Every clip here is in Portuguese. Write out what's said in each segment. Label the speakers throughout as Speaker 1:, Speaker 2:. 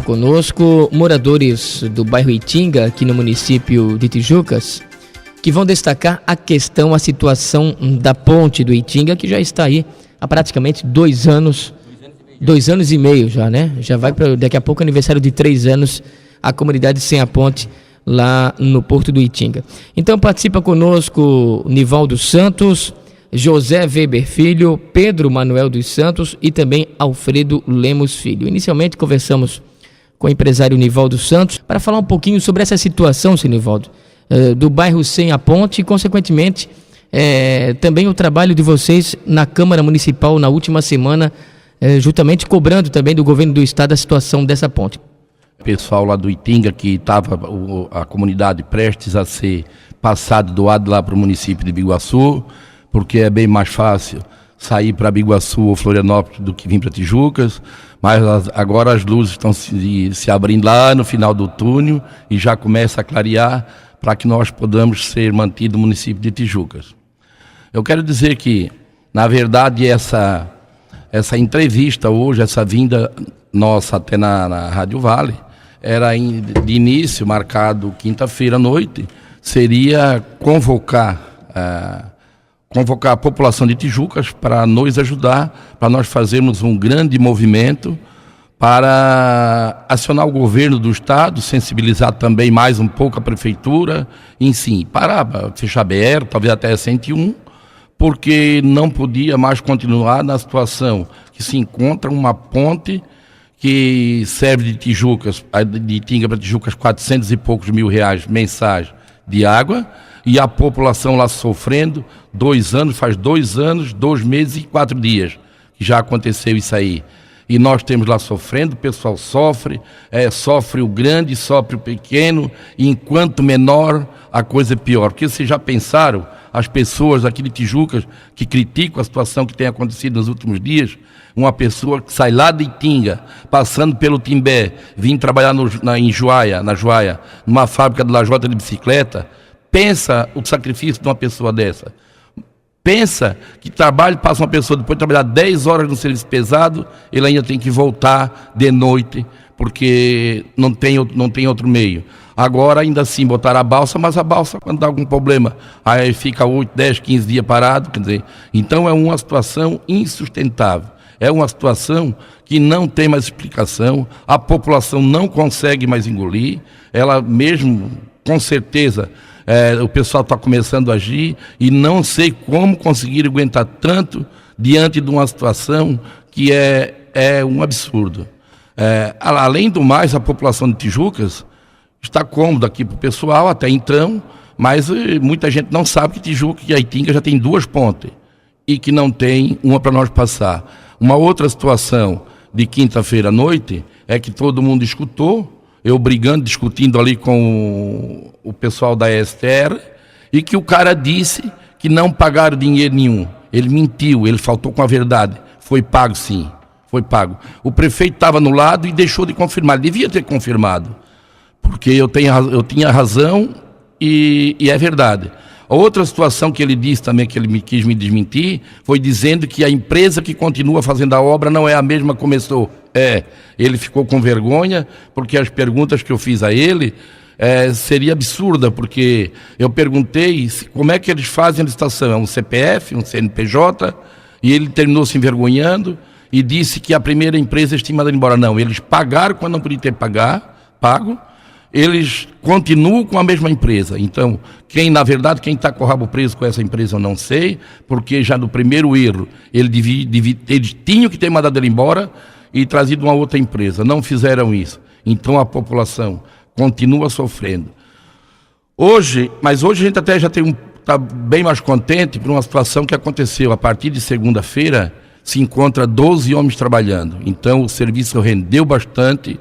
Speaker 1: conosco moradores do bairro Itinga, aqui no município de Tijucas, que vão destacar a situação da ponte do Itinga, que já está aí há praticamente 2 anos, 2 anos e meio já, né? Já vai para daqui a pouco aniversário de 3 anos, a comunidade sem a ponte lá no Porto do Itinga. Então participa conosco Nivaldo Santos, José Weber Filho, Pedro Manuel dos Santos e também Alfredo Lemos Filho. Inicialmente conversamos com o empresário Nivaldo Santos para falar um pouquinho sobre essa situação, seu Nivaldo, do bairro sem a ponte e, consequentemente, também o trabalho de vocês na Câmara Municipal na última semana, justamente cobrando também do governo do estado a situação dessa ponte.
Speaker 2: Pessoal lá do Itinga, que estava a comunidade prestes a ser passado, doado lá para o município de Biguaçu, porque é bem mais fácil sair para Biguaçu ou Florianópolis do que vir para Tijucas, mas agora as luzes estão se abrindo lá no final do túnel e já começa a clarear para que nós podamos ser mantido no município de Tijucas. Eu quero dizer que, na verdade, essa entrevista hoje, essa vinda nossa até na Rádio Vale, era de início marcado quinta-feira à noite, seria convocar a população de Tijucas para nos ajudar, para nós fazermos um grande movimento para acionar o governo do estado, sensibilizar também mais um pouco a prefeitura, enfim, para fechar a BR, talvez até a 101, porque não podia mais continuar na situação que se encontra uma ponte que serve de Tijucas, de Itinga para Tijucas, 400 e poucos mil reais mensais de água, e a população lá sofrendo 2 anos, faz 2 anos, 2 meses e 4 dias que já aconteceu isso aí. E nós temos lá sofrendo, o pessoal sofre, sofre o grande, sofre o pequeno, e enquanto menor a coisa é pior. Porque vocês já pensaram, as pessoas aqui de Tijucas que criticam a situação que tem acontecido nos últimos dias, uma pessoa que sai lá de Itinga, passando pelo Timbé, vim trabalhar na Joaia, numa fábrica de lajota de bicicleta. Pensa o sacrifício de uma pessoa dessa. Pensa que passa uma pessoa depois de trabalhar 10 horas no serviço pesado, ele ainda tem que voltar de noite, porque não tem outro meio. Agora, ainda assim, botaram a balsa, mas a balsa, quando dá algum problema, aí fica 8, 10, 15 dias parado. Quer dizer, então é uma situação insustentável. É uma situação que não tem mais explicação, a população não consegue mais engolir, ela mesmo, com certeza, o pessoal está começando a agir e não sei como conseguir aguentar tanto diante de uma situação que é um absurdo. Além do mais, a população de Tijucas está cômoda aqui para o pessoal até então, mas muita gente não sabe que Tijucas e a Itinga já tem 2 pontes e que não tem uma para nós passar. Uma outra situação de quinta-feira à noite é que todo mundo escutou, eu discutindo ali com o pessoal da STR, e que o cara disse que não pagaram dinheiro nenhum. Ele mentiu, ele faltou com a verdade. Foi pago sim, foi pago. O prefeito estava no lado e deixou de confirmar. Ele devia ter confirmado, porque eu tinha razão e é verdade. A outra situação que ele disse também, que ele quis me desmentir, foi dizendo que a empresa que continua fazendo a obra não é a mesma que começou. Ele ficou com vergonha, porque as perguntas que eu fiz a ele seria absurda, porque eu perguntei como é que eles fazem a licitação, é um CPF, um CNPJ, e ele terminou se envergonhando e disse que a primeira empresa tinha mandado embora. Não, eles pagaram quando não podiam ter pago, eles continuam com a mesma empresa. Então, quem está com o rabo preso com essa empresa eu não sei, porque já no primeiro erro eles tinham que ter mandado ele embora e trazido uma outra empresa. Não fizeram isso. Então a população continua sofrendo. Mas hoje a gente até já está bem mais contente por uma situação que aconteceu. A partir de segunda-feira se encontra 12 homens trabalhando. Então o serviço rendeu bastante.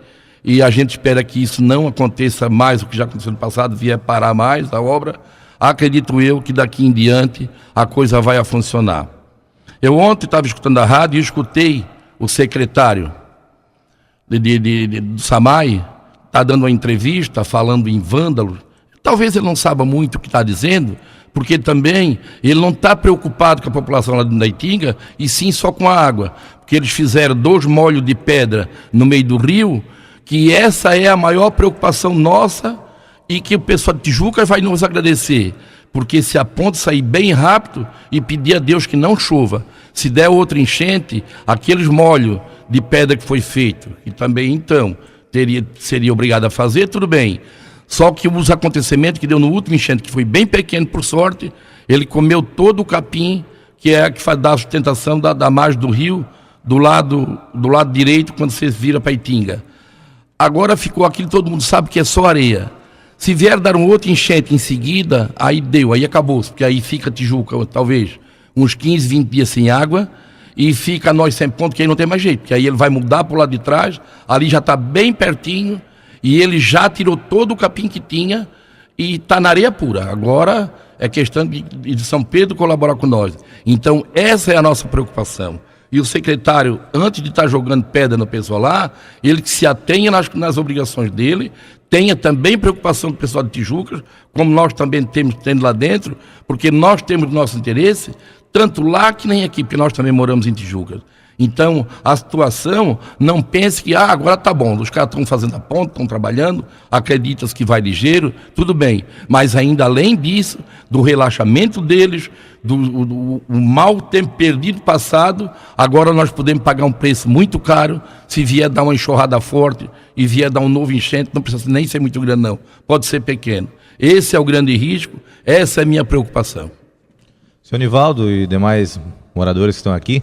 Speaker 2: E a gente espera que isso não aconteça mais, o que já aconteceu no passado, vier parar mais a obra. Acredito eu que daqui em diante a coisa vai a funcionar. Eu ontem estava escutando a rádio e escutei o secretário do SAMAI, está dando uma entrevista, falando em vândalos. Talvez ele não saiba muito o que está dizendo, porque também ele não está preocupado com a população lá da Itinga, e sim só com a água. Porque eles fizeram 2 molhos de pedra no meio do rio, que essa é a maior preocupação nossa e que o pessoal de Tijuca vai nos agradecer, porque se a ponte sair bem rápido e pedir a Deus que não chova, se der outra enchente, aqueles molhos de pedra que foi feito, e também então seria obrigado a fazer, tudo bem. Só que os acontecimentos que deu no último enchente, que foi bem pequeno por sorte, ele comeu todo o capim, que é a que faz dar a sustentação da margem do rio, do lado direito, quando você vira para Itinga. Agora ficou aquilo, todo mundo sabe que é só areia. Se vier dar um outro enchente em seguida, aí deu, aí acabou, porque aí fica Tijuca, talvez, uns 15, 20 dias sem água, e fica nós sem ponto, que aí não tem mais jeito, porque aí ele vai mudar para o lado de trás, ali já está bem pertinho, e ele já tirou todo o capim que tinha, e está na areia pura. Agora é questão de São Pedro colaborar com nós. Então essa é a nossa preocupação. E o secretário, antes de estar jogando pedra no pessoal lá, ele que se atenha nas obrigações dele, tenha também preocupação do pessoal de Tijuca, como nós também tendo lá dentro, porque nós temos nosso interesse, tanto lá que nem aqui, porque nós também moramos em Tijuca. Então, a situação, não pense que agora tá bom, os caras estão fazendo a ponte, estão trabalhando, acreditam que vai ligeiro, tudo bem. Mas ainda além disso, do relaxamento deles, do mau tempo perdido passado, agora nós podemos pagar um preço muito caro se vier dar uma enxurrada forte e vier dar um novo enchente, não precisa nem ser muito grande não, pode ser pequeno. Esse é o grande risco, essa é a minha preocupação.
Speaker 3: Senhor Nivaldo e demais moradores que estão aqui,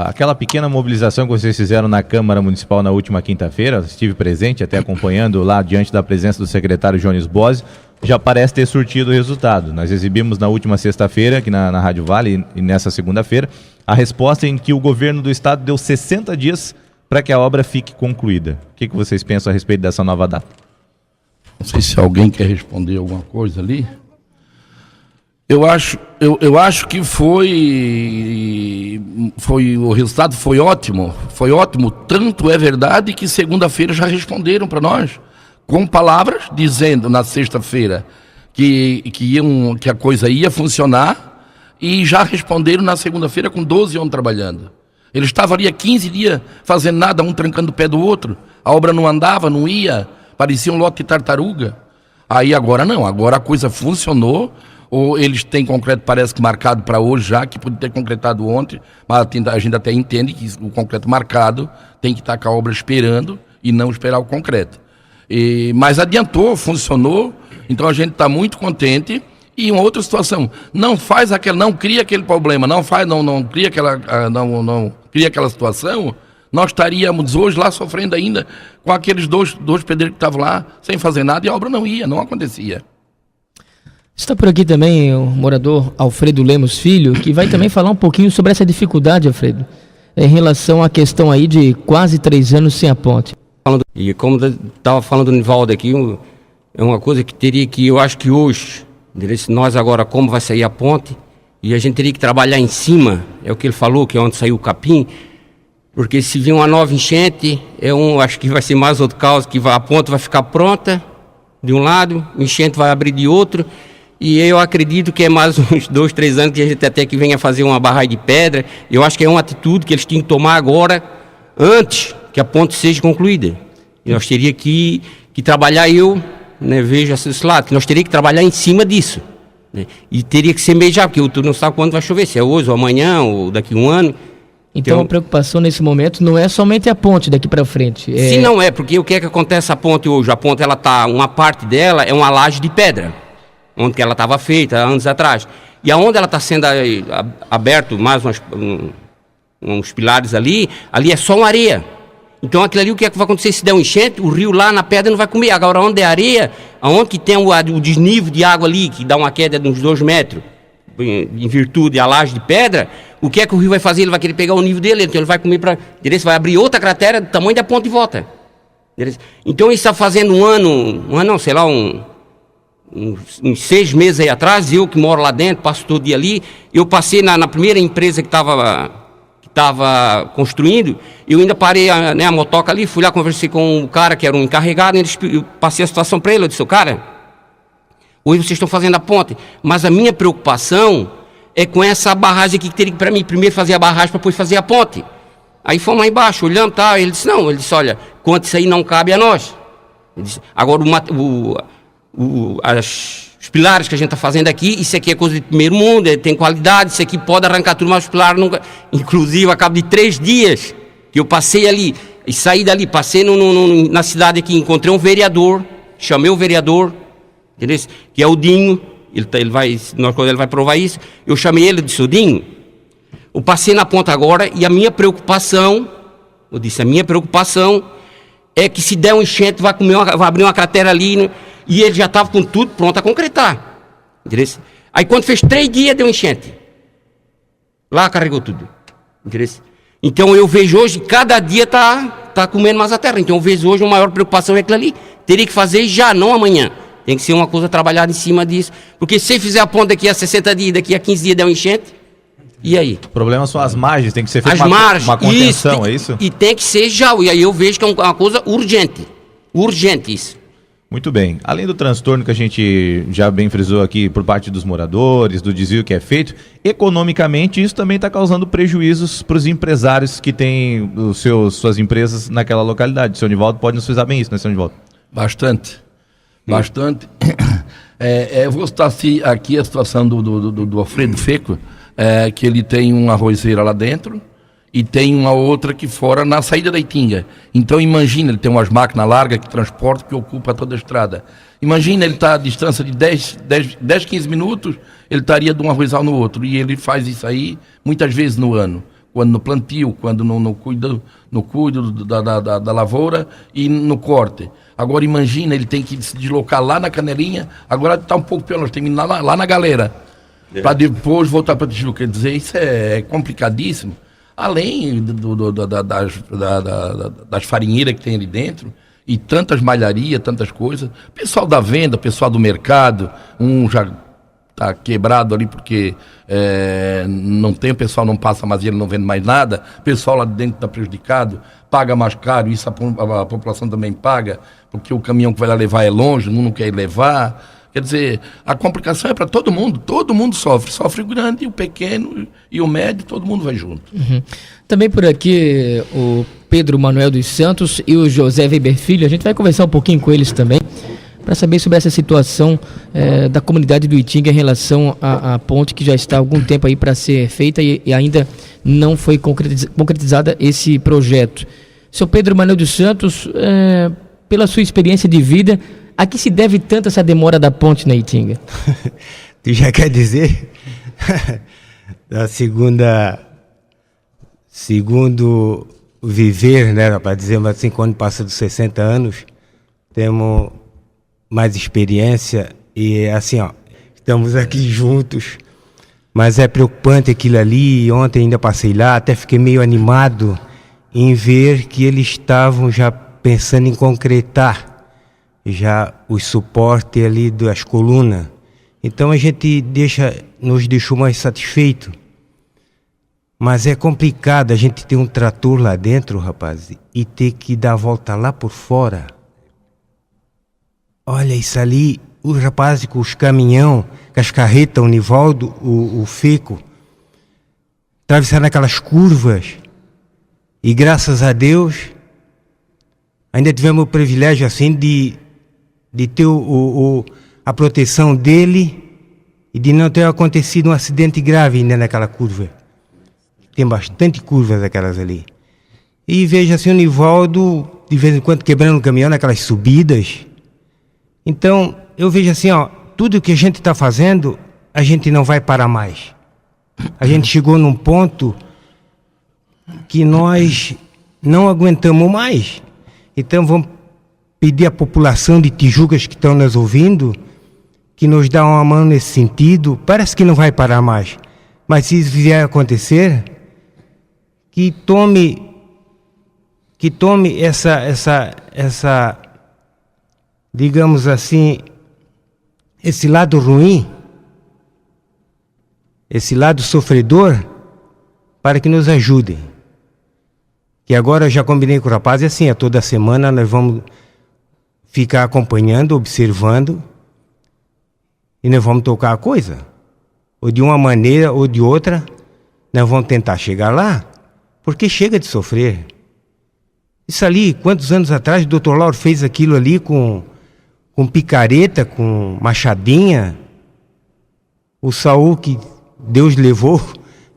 Speaker 3: aquela pequena mobilização que vocês fizeram na Câmara Municipal na última quinta-feira, estive presente, até acompanhando lá diante da presença do secretário Jones Bose, já parece ter surtido o resultado. Nós exibimos na última sexta-feira, aqui na Rádio Vale, e nessa segunda-feira, a resposta em que o governo do estado deu 60 dias para que a obra fique concluída. O que vocês pensam a respeito dessa nova data?
Speaker 2: Não sei se alguém quer responder alguma coisa ali. Eu acho que o resultado foi ótimo, tanto é verdade que segunda-feira já responderam para nós, com palavras, dizendo na sexta-feira que a coisa ia funcionar, e já responderam na segunda-feira com 12 homens trabalhando. Eles estavam ali há 15 dias fazendo nada, um trancando o pé do outro, a obra não andava, não ia, parecia um lote de tartaruga. Aí agora não, agora a coisa funcionou. Ou eles têm concreto, parece que marcado para hoje já, que podia ter concretado ontem, mas a gente até entende que o concreto marcado tem que estar com a obra esperando e não esperar o concreto. Mas adiantou, funcionou, então a gente está muito contente. E uma outra situação, não cria aquele problema, não cria aquela situação, nós estaríamos hoje lá sofrendo ainda com aqueles dois pedreiros que estavam lá, sem fazer nada, e a obra não acontecia.
Speaker 1: Está por aqui também o morador Alfredo Lemos Filho, que vai também falar um pouquinho sobre essa dificuldade, Alfredo, em relação à questão aí de quase 3 anos sem a ponte.
Speaker 4: E como estava falando o Nivaldo aqui, é uma coisa que eu acho que hoje, nós agora como vai sair a ponte, e a gente teria que trabalhar em cima, é o que ele falou, que é onde saiu o capim, porque se vir uma nova enchente, acho que vai ser mais outro caso, que a ponte vai ficar pronta de um lado, o enchente vai abrir de outro. E eu acredito que é mais uns 2, 3 anos que a gente até que venha fazer uma barragem de pedra. Eu acho que é uma atitude que eles tinham que tomar agora, antes que a ponte seja concluída. E nós teríamos que trabalhar, vejo esse lado, que nós teríamos que trabalhar em cima disso. Né? E teria que ser meio já, porque tu não sabe quando vai chover, se é hoje ou amanhã ou daqui a um ano.
Speaker 1: Então a preocupação nesse momento não é somente a ponte daqui para frente.
Speaker 4: Sim, não é, porque o que é que acontece a ponte hoje? A ponte, uma parte dela é uma laje de pedra, onde que ela estava feita anos atrás. E aonde ela está sendo aberto mais uns pilares ali é só uma areia. Então aquilo ali, o que é que vai acontecer se der um enchente? O rio lá na pedra não vai comer. Agora onde é areia, aonde que tem o desnível de água ali, que dá uma queda de uns 2 metros, em virtude da laje de pedra, o que é que o rio vai fazer? Ele vai querer pegar o nível dele, então ele vai comer para direito, vai abrir outra cratera do tamanho da ponte de volta. Então ele está fazendo uns 6 meses aí atrás, eu que moro lá dentro, passo todo dia ali, eu passei na primeira empresa que estava construindo, eu ainda parei a motoca ali, fui lá, conversei com o cara que era um encarregado, eu passei a situação para ele, eu disse, cara, hoje vocês estão fazendo a ponte, mas a minha preocupação é com essa barragem aqui, que teria que para mim primeiro fazer a barragem para depois fazer a ponte. Aí fomos lá embaixo, olhamos, tá, ele disse, não, ele disse, olha, quanto isso aí não cabe a nós. Ele disse, agora os pilares que a gente está fazendo aqui, isso aqui é coisa de primeiro mundo, tem qualidade, isso aqui pode arrancar tudo, mas os pilares nunca... Inclusive, a cabo de 3 dias que eu passei ali, e saí dali, passei na cidade aqui, encontrei um vereador, chamei o vereador, entendeu? Que é o Dinho, ele vai provar isso, eu chamei ele, disse, o Dinho, eu passei na ponta agora e a minha preocupação, eu disse, a minha preocupação é que se der um enchente vai abrir uma cratera ali, e ele já estava com tudo pronto a concretar. Entendeu? Aí quando fez 3 dias deu enchente. Lá carregou tudo. Entendeu? Então eu vejo hoje, cada dia tá comendo mais a terra. Então eu vejo hoje a maior preocupação é aquilo ali. Teria que fazer já, não amanhã. Tem que ser uma coisa trabalhada em cima disso. Porque se fizer a ponte daqui a 60 dias, daqui a 15 dias der um enchente, e aí?
Speaker 3: O problema são as margens, tem que ser feita
Speaker 4: uma
Speaker 3: contenção, é isso?
Speaker 4: E tem que ser já. E aí eu vejo que é uma coisa urgente. Urgente isso.
Speaker 3: Muito bem. Além do transtorno que a gente já bem frisou aqui por parte dos moradores, do desvio que é feito, economicamente isso também está causando prejuízos para os empresários que têm suas empresas naquela localidade. Seu Nivaldo pode nos frisar bem isso, né, seu Nivaldo?
Speaker 2: Bastante. Eu vou citar aqui a situação do Alfredo Feco, que ele tem uma arrozeira lá dentro e tem uma outra aqui fora na saída da Itinga. Então imagina, ele tem umas máquinas largas que transportam, que ocupa toda a estrada. Imagina, ele está a distância de 10, 15 minutos, ele estaria de um arrozal no outro. E ele faz isso aí muitas vezes no ano. Quando no plantio, quando no cuido da lavoura e no corte. Agora imagina, ele tem que se deslocar lá na Canelinha, agora está um pouco pior, nós temos que ir lá na Galera, para depois voltar para Tijuca. Quer dizer, isso é complicadíssimo. Além das farinheiras que tem ali dentro, e tantas malharias, tantas coisas. Pessoal da venda, pessoal do mercado, já está quebrado ali porque não tem, o pessoal não passa mais, ele não vende mais nada. O pessoal lá dentro está prejudicado, paga mais caro, isso a população também paga, porque o caminhão que vai lá levar é longe, não quer levar. Quer dizer, a complicação é para todo mundo sofre o grande, o pequeno e o médio, todo mundo vai junto.
Speaker 1: Uhum. Também por aqui o Pedro Manuel dos Santos e o José Weber Filho, a gente vai conversar um pouquinho com eles também, para saber sobre essa situação da comunidade do Itinga em relação à ponte que já está há algum tempo aí para ser feita e ainda não foi concretizada esse projeto. Seu Pedro Manuel dos Santos, pela sua experiência de vida, a que se deve tanto essa demora da ponte na Itinga?
Speaker 5: Tu já quer dizer? Segundo viver, né, para dizer assim, quando passa dos 60 anos, temos mais experiência e assim, estamos aqui juntos, mas é preocupante aquilo ali. Ontem ainda passei lá, até fiquei meio animado em ver que eles estavam já pensando em concretar já o suporte ali das colunas. Então a gente nos deixou mais satisfeito. Mas é complicado a gente ter um trator lá dentro, rapaz, e ter que dar a volta lá por fora. Olha isso ali, os rapazes com os caminhão, com as carretas, o Nivaldo, o Feco, atravessando aquelas curvas. E graças a Deus, ainda tivemos o privilégio assim de ter a proteção dele e de não ter acontecido um acidente grave ainda naquela curva. Tem bastante curvas aquelas ali. E veja assim o Nivaldo, de vez em quando, quebrando o caminhão naquelas subidas. Então, eu vejo assim, tudo que a gente está fazendo, a gente não vai parar mais. A gente chegou num ponto que nós não aguentamos mais. Então, vamos pedir à população de Tijucas que estão nos ouvindo que nos dá uma mão nesse sentido. Parece que não vai parar mais, mas se isso vier a acontecer, que tome essa, digamos assim, esse lado ruim, esse lado sofredor, para que nos ajudem. Que agora eu já combinei com o rapaz, e assim, toda semana nós vamos ficar acompanhando, observando, e nós vamos tocar a coisa. Ou de uma maneira ou de outra, nós vamos tentar chegar lá, porque chega de sofrer. Isso ali, quantos anos atrás o Dr. Lauro fez aquilo ali com picareta, com machadinha. O Saul, que Deus levou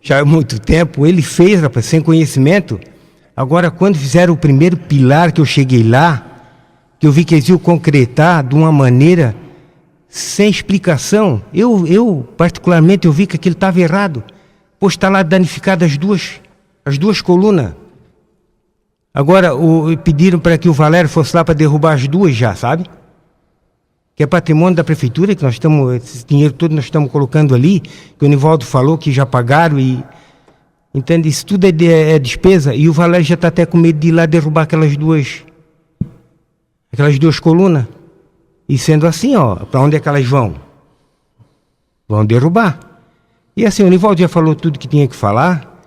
Speaker 5: já há muito tempo, ele fez, rapaz, sem conhecimento. Agora, quando fizeram o primeiro pilar, que eu cheguei lá, que eu vi que eles iam concretar de uma maneira sem explicação, eu particularmente, eu vi que aquilo estava errado, pois está lá danificado as duas colunas. Agora, pediram para que o Valério fosse lá para derrubar as duas já, sabe? Que é patrimônio da prefeitura, que nós estamos, esse dinheiro todo nós estamos colocando ali, que o Nivaldo falou que já pagaram e... Entende? Isso tudo é despesa, e o Valério já está até com medo de ir lá derrubar aquelas duas colunas. E sendo assim, ó, para onde é que elas vão? Vão derrubar. E assim, o Nivaldo já falou tudo que tinha que falar.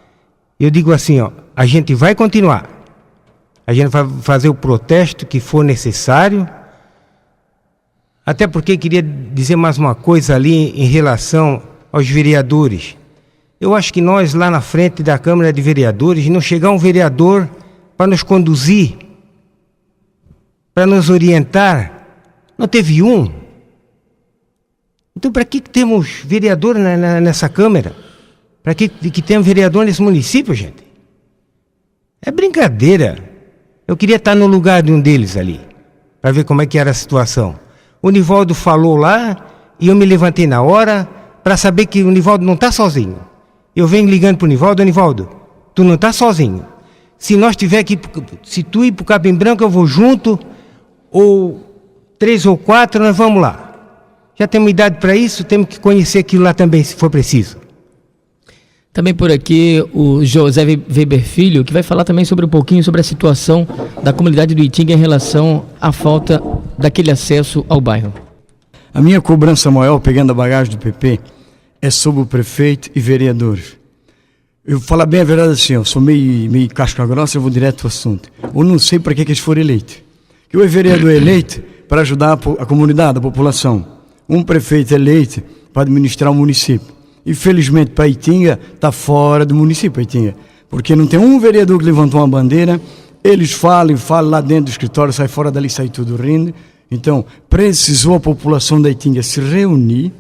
Speaker 5: Eu digo assim, ó, a gente vai continuar. A gente vai fazer o protesto que for necessário. Até porque queria dizer mais uma coisa ali em relação aos vereadores. Eu acho que nós lá na frente da Câmara de Vereadores, não chegar um vereador para nos conduzir, para nos orientar, não teve um. Então para que temos vereador nessa Câmara? Para que temos vereador nesse município, gente? É brincadeira. Eu queria estar no lugar de um deles ali, para ver como é que era a situação. O Nivaldo falou lá e eu me levantei na hora para saber que o Nivaldo não está sozinho. Eu venho ligando para o Nivaldo, tu não está sozinho. Se nós tiver que, se tu ir para o Capim Branco, eu vou junto, ou 3 ou 4, nós vamos lá. Já temos idade para isso, temos que conhecer aquilo lá também, se for preciso.
Speaker 1: Também por aqui o José Weber Filho, que vai falar também sobre um pouquinho sobre a situação da comunidade do Itinga em relação à falta daquele acesso ao bairro.
Speaker 6: A minha cobrança maior, pegando a bagagem do PP, é sobre o prefeito e vereadores. Eu vou falar bem a verdade assim, eu sou meio casca grossa, eu vou direto ao assunto. Eu não sei para que eles foram eleitos. Que o vereador é eleito para ajudar a comunidade, a população. Um prefeito é eleito para administrar o município. Infelizmente, para Itinga, está fora do município, Itinga. Porque não tem um vereador que levantou uma bandeira, eles falam lá dentro do escritório, sai fora dali, sai tudo rindo. Então, precisou a população da Itinga se reunir,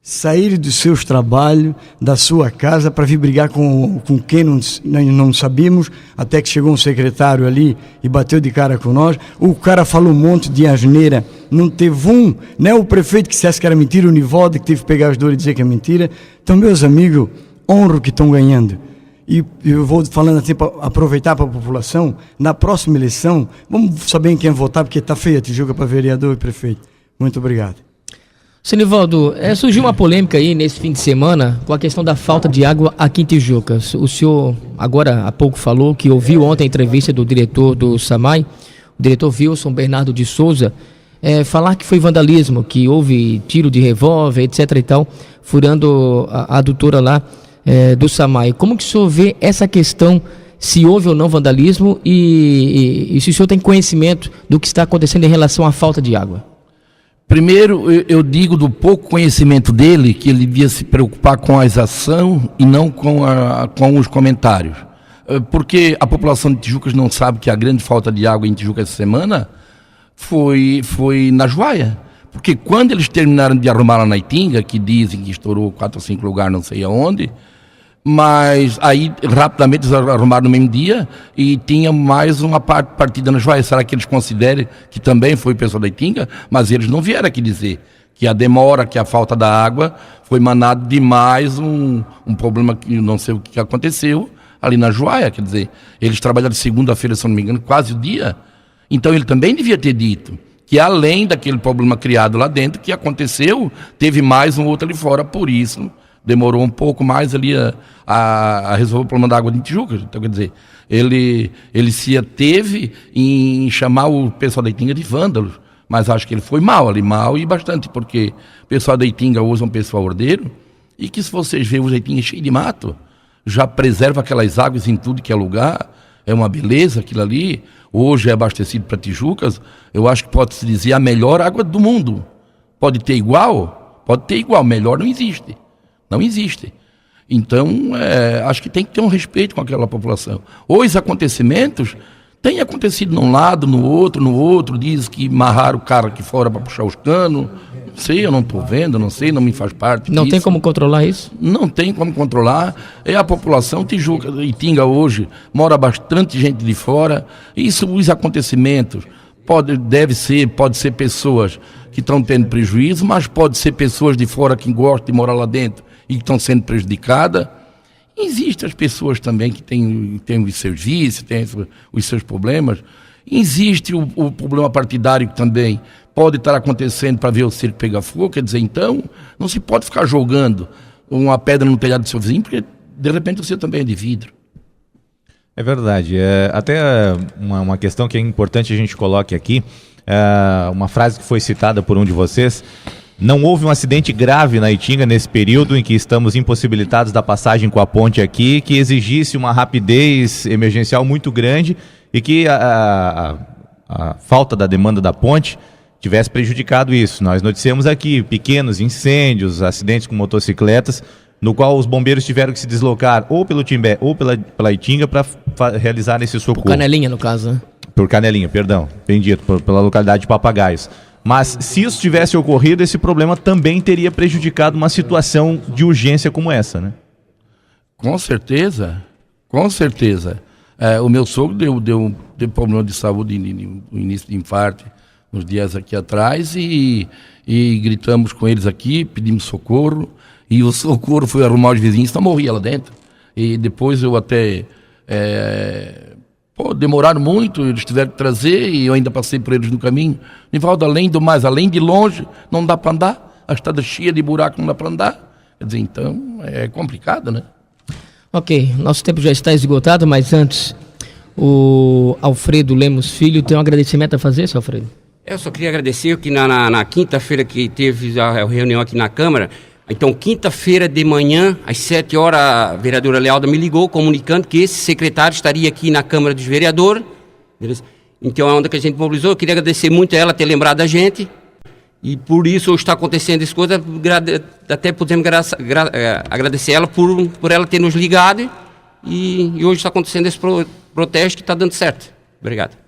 Speaker 6: sair dos seus trabalhos, da sua casa, para vir brigar com quem não sabíamos, até que chegou um secretário ali e bateu de cara com nós. O cara falou um monte de asneira, não teve um, né? O prefeito que dissesse que era mentira, o Nivaldo que teve que pegar as dores e dizer que é mentira. Então, meus amigos, honro o que estão ganhando. E eu vou falando assim para aproveitar para a população, na próxima eleição, vamos saber em quem votar, porque está feia a Tijuca para vereador e prefeito. Muito obrigado.
Speaker 1: Seu Nivaldo, surgiu uma polêmica aí nesse fim de semana com a questão da falta de água aqui em Tijuca. O senhor agora há pouco falou que ouviu ontem a entrevista do diretor do SAMAI, o diretor Wilson Bernardo de Souza, falar que foi vandalismo, que houve tiro de revólver, etc. e tal, furando a adutora lá do SAMAI. Como que o senhor vê essa questão, se houve ou não vandalismo e se o senhor tem conhecimento do que está acontecendo em relação à falta de água?
Speaker 2: Primeiro, eu digo do pouco conhecimento dele, que ele devia se preocupar com as ações e não com os comentários. Porque a população de Tijucas não sabe que a grande falta de água em Tijuca essa semana foi na Joaia. Porque quando eles terminaram de arrumar lá na Itinga, que dizem que estourou 4 ou 5 lugares, não sei aonde, mas aí rapidamente eles arrumaram no mesmo dia e tinha mais uma partida na Joaia. Será que eles consideram que também foi o pessoal da Itinga? Mas eles não vieram aqui dizer que a demora, que a falta da água foi manado de mais um problema que não sei o que aconteceu ali na Joaia. Quer dizer, eles trabalharam segunda-feira, se não me engano, quase o dia. Então ele também devia ter dito que além daquele problema criado lá dentro, que aconteceu, teve mais um outro ali fora, por isso demorou um pouco mais ali a resolver o problema da água de Tijuca. Então, quer dizer, ele se ateve em chamar o pessoal da Itinga de vândalos, mas acho que ele foi mal e bastante, porque o pessoal da Itinga usa um pessoal ordeiro, e que se vocês verem o Itinga cheio de mato, já preserva aquelas águas em tudo que é lugar, é uma beleza aquilo ali. Hoje é abastecido para Tijucas, eu acho que pode-se dizer a melhor água do mundo. Pode ter igual, melhor não existe. Não existe. Então, acho que tem que ter um respeito com aquela população. Os acontecimentos têm acontecido num lado, no outro, diz que amarraram o cara aqui fora para puxar os canos. Não sei, eu não estou vendo, não sei, não me faz parte
Speaker 1: Não
Speaker 2: disso.
Speaker 1: tem como controlar isso?
Speaker 2: Não tem como controlar. É a população Tijuca, Itinga hoje, mora bastante gente de fora. Isso, os acontecimentos, pode ser pessoas que estão tendo prejuízo, mas pode ser pessoas de fora que gostam de morar lá dentro e que estão sendo prejudicadas. Existem as pessoas também que têm os seus vícios, têm os seus problemas. Existe o problema partidário que também pode estar acontecendo para ver o circo pegar fogo. Quer dizer, então, não se pode ficar jogando uma pedra no telhado do seu vizinho, porque de repente você também é de vidro.
Speaker 3: É verdade. Até uma questão que é importante a gente coloque aqui, uma frase que foi citada por um de vocês: não houve um acidente grave na Itinga nesse período em que estamos impossibilitados da passagem com a ponte aqui, que exigisse uma rapidez emergencial muito grande e que a falta da demanda da ponte tivesse prejudicado isso. Nós noticiamos aqui pequenos incêndios, acidentes com motocicletas, no qual os bombeiros tiveram que se deslocar ou pelo Timbé ou pela Itinga para realizar esse socorro.
Speaker 1: Por Canelinha, no caso, né?
Speaker 3: Por Canelinha, perdão, bem dito, pela localidade de Papagaios. Mas se isso tivesse ocorrido, esse problema também teria prejudicado uma situação de urgência como essa, né?
Speaker 2: Com certeza, com certeza. O meu sogro deu problema de saúde no início de infarto, uns dias aqui atrás, e gritamos com eles aqui, pedimos socorro, e o socorro foi arrumar os vizinhos, então morria lá dentro. E depois eu até... demoraram muito, eles tiveram que trazer, e eu ainda passei por eles no caminho. Nivaldo, além de longe, não dá para andar, a estrada cheia de buraco, não dá para andar. Quer dizer, então, é complicado, né?
Speaker 1: Ok, nosso tempo já está esgotado, mas antes, o Alfredo Lemos Filho tem um agradecimento a fazer, seu Alfredo?
Speaker 4: Eu só queria agradecer que na quinta-feira que teve a reunião aqui na Câmara, então quinta-feira de manhã, às 7 horas, a vereadora Lealda me ligou comunicando que esse secretário estaria aqui na Câmara dos Vereadores. Então é onde que a gente mobilizou. Eu queria agradecer muito a ela ter lembrado da gente. E por isso hoje está acontecendo essa coisa, até podemos agradecer ela por ela ter nos ligado, e hoje está acontecendo esse protesto que está dando certo. Obrigado.